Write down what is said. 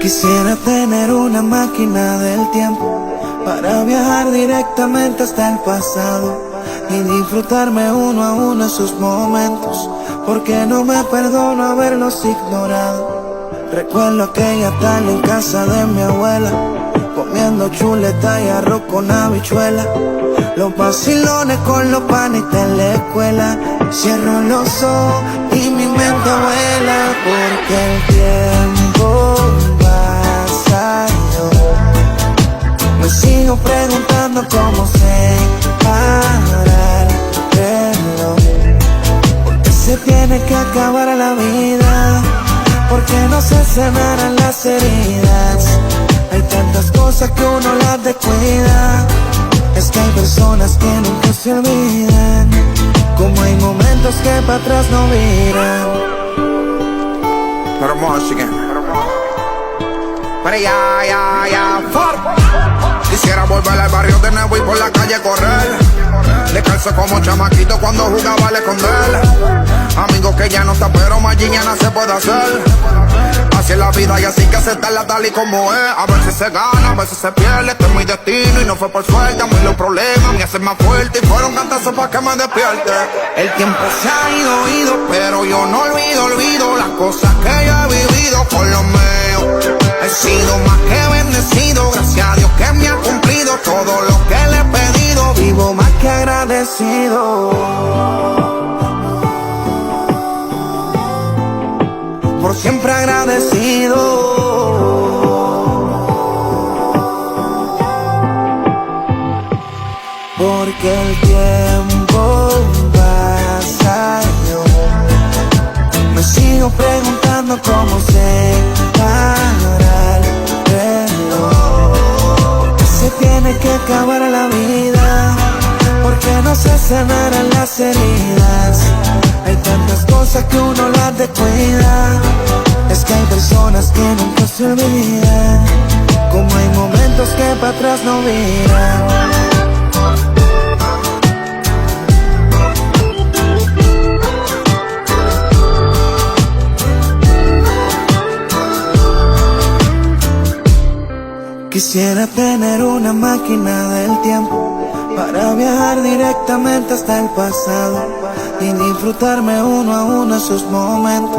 Quisiera tener una máquina del tiempo para viajar directamente hasta el pasado y disfrutarme uno a uno esos momentos, porque no me perdono haberlos ignorado. Recuerdo aquella tarde en casa de mi abuela, comiendo chuleta y arroz con habichuela, los vacilones con los panitas en la escuela. Cierro los ojos y mi mente vuela, porque el tiempo pasa yo me sigo preguntando cómo se para el reloj. ¿Por qué se tiene que acabar la vida? ¿Por qué no se sanarán las heridas? Hay tantas cosas que uno las descuida. Es que hay personas que nunca se olvidan, como hay momentos que para atrás no miran. Pero música, pero ya, fuck. Quisiera volver al barrio de nuevo y por la calle correr, descalzo como chamaquito cuando jugaba al esconder. Amigos que ya no está, pero mañana se puede hacer. Así es la vida y así que aceptarla tal y como es. A veces se gana, a veces se pierde. Este es mi destino y no fue por suerte. A mí los problemas me hacen más fuerte y fueron cantazos para que me despierte. El tiempo se ha ido, pero yo no olvido las cosas que yo he vivido por lo mío. He sido más que bendecido, gracias a Dios que me ha cumplido todo lo que le he pedido. Vivo más que agradecido, por siempre agradecido. Porque el tiempo pasa yo me sigo preguntando cómo se para el reloj. ¿Por qué se tiene que acabar la vida? ¿Por qué no se sanarán las heridas? Hay tantas cosas que uno las descuida. Es que hay personas que nunca se olvidan, como hay momentos que para atrás no miran. Quisiera tener una máquina del tiempo para viajar directamente hasta el pasado y disfrutarme uno a uno esos momentos.